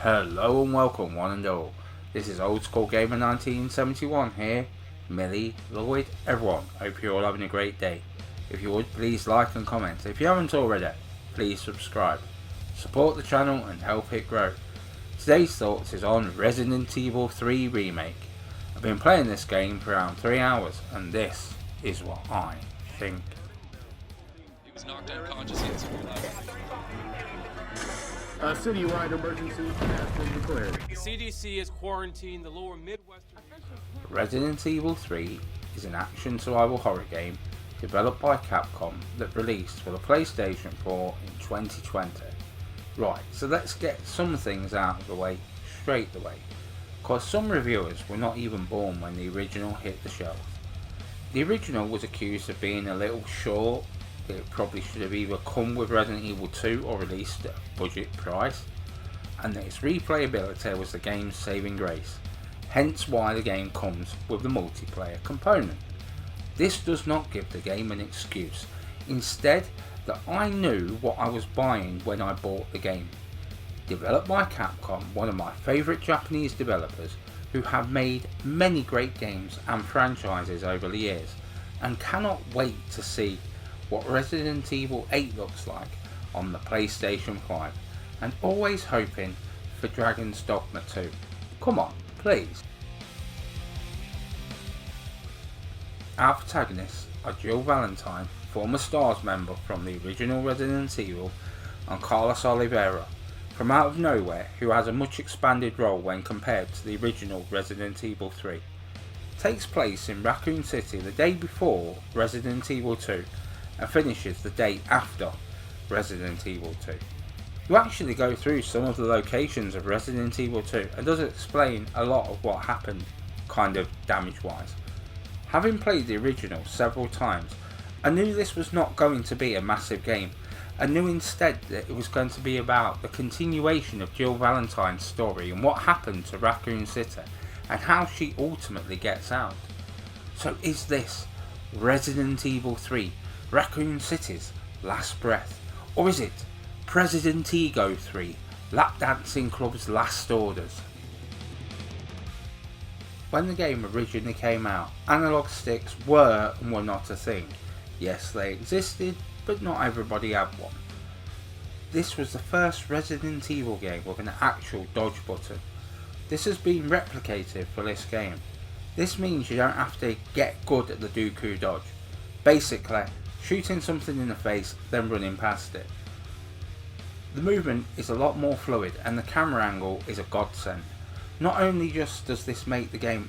Hello and welcome one and all. This is Old School Gamer 1971 here. Millie, Lloyd, everyone. Hope you're all having a great day. If you would, please like and comment. If you haven't already, please subscribe. Support the channel and help it grow. Today's thoughts is on Resident Evil 3 Remake. I've been playing this game for around 3 hours and this is what I think. He was knocked unconscious instantly. A citywide emergency has been declared. The CDC has quarantined the lower Midwestern. Resident Evil 3 is an action survival horror game developed by Capcom that released for the PlayStation 4 in 2020. Right, so let's get some things out of the way straight away, because some reviewers were not even born when the original hit the shelves. The original was accused of being a little short. It probably should have either come with Resident Evil 2 or released at a budget price, and that its replayability was the game's saving grace, hence why the game comes with the multiplayer component. This does not give the game an excuse, instead that I knew what I was buying when I bought the game. Developed by Capcom, one of my favourite Japanese developers who have made many great games and franchises over the years, and cannot wait to see what Resident Evil 8 looks like on the PlayStation 5, and always hoping for Dragon's Dogma 2. Come on, please. Our protagonists are Jill Valentine, former STARS member from the original Resident Evil, and Carlos Oliveira, from out of nowhere, who has a much expanded role when compared to the original Resident Evil 3. It takes place in Raccoon City the day before Resident Evil 2, and finishes the day after Resident Evil 2. You actually go through some of the locations of Resident Evil 2 and does explain a lot of what happened, kind of damage wise. Having played the original several times, I knew this was not going to be a massive game, and knew instead that it was going to be about the continuation of Jill Valentine's story and what happened to Raccoon City and how she ultimately gets out. So is this Resident Evil 3 Raccoon City's last breath, or is it President Ego 3 Lap Dancing Club's last orders? When the game originally came out, analog sticks were and were not a thing. Yes, they existed, but not everybody had one. This was the first Resident Evil game with an actual dodge button. This has been replicated for this game. This means you don't have to get good at the Dooku dodge. Basically, shooting something in the face, then running past it. The movement is a lot more fluid and the camera angle is a godsend. Not only just does this make the game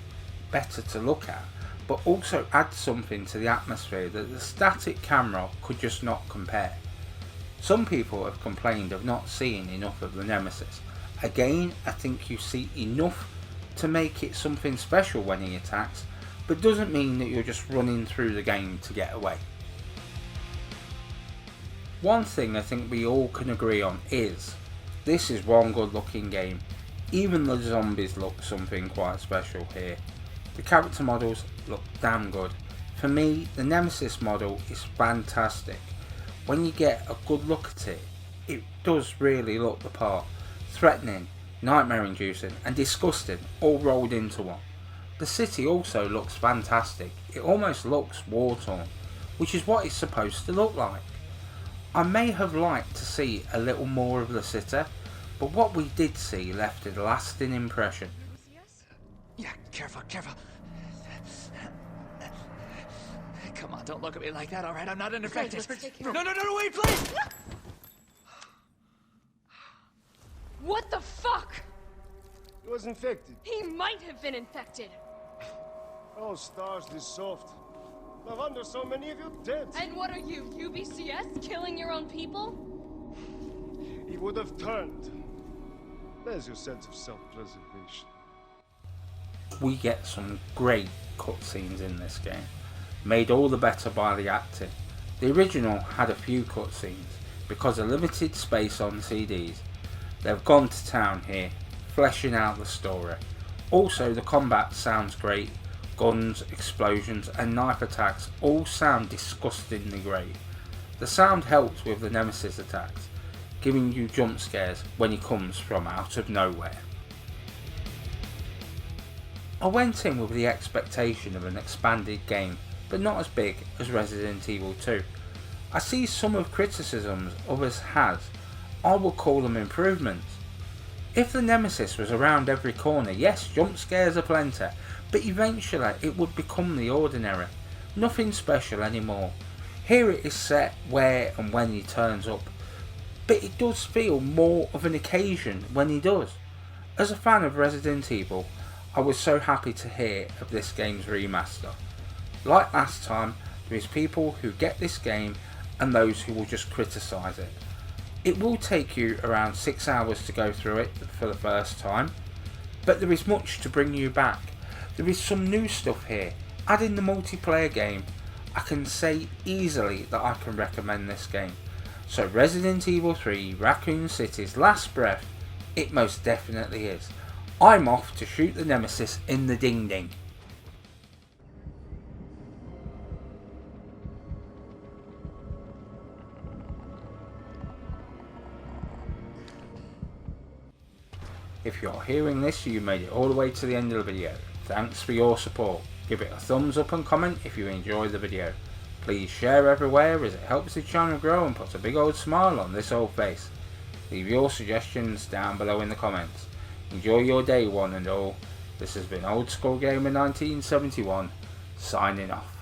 better to look at, but also adds something to the atmosphere that the static camera could just not compare. Some people have complained of not seeing enough of the Nemesis. Again, I think you see enough to make it something special when he attacks, but doesn't mean that you're just running through the game to get away. One thing I think we all can agree on is, this is one good looking game. Even the zombies look something quite special here. The character models look damn good. For me, the Nemesis model is fantastic. When you get a good look at it, it does really look the part. Threatening, nightmare inducing and disgusting all rolled into one. The city also looks fantastic. It almost looks war torn, which is what it's supposed to look like. I may have liked to see a little more of the city, but what we did see left a lasting impression. Yeah, careful. Come on, don't look at me like that, alright? I'm not infected. No, wait, please! What the fuck? He was infected. He might have been infected. Oh, stars, this soft. No wonder so many of you dead. And what are you, UBCS? Killing your own people? He would have turned. There's your sense of self-preservation. We get some great cutscenes in this game, made all the better by the acting. The original had a few cutscenes, because of limited space on CDs. They've gone to town here, fleshing out the story. Also, the combat sounds great. Guns, explosions and knife attacks all sound disgustingly great. The sound helps with the Nemesis attacks. giving you jump scares when he comes from out of nowhere. I went in with the expectation of an expanded game, but not as big as Resident Evil 2. I see some of criticisms others has, I would call them improvements. If the Nemesis was around every corner, yes, jump scares are plenty, but eventually it would become the ordinary. Nothing special anymore. Here it is set where and when he turns up, but it does feel more of an occasion when he does. As a fan of Resident Evil, I was so happy to hear of this game's remaster. Like last time, there is people who get this game and those who will just criticise it. It will take you around 6 hours to go through it for the first time, but there is much to bring you back. There is some new stuff here. Adding the multiplayer game, I can say easily that I can recommend this game. So Resident Evil 3 Raccoon City's last breath, it most definitely is. I'm off to shoot the Nemesis in the ding ding. If you're hearing this, you made it all the way to the end of the video. Thanks for your support. Give it a thumbs up and comment if you enjoyed the video. Please share everywhere as it helps the channel grow and puts a big old smile on this old face. Leave your suggestions down below in the comments. Enjoy your day one and all. This has been Old School Gamer 1971, signing off.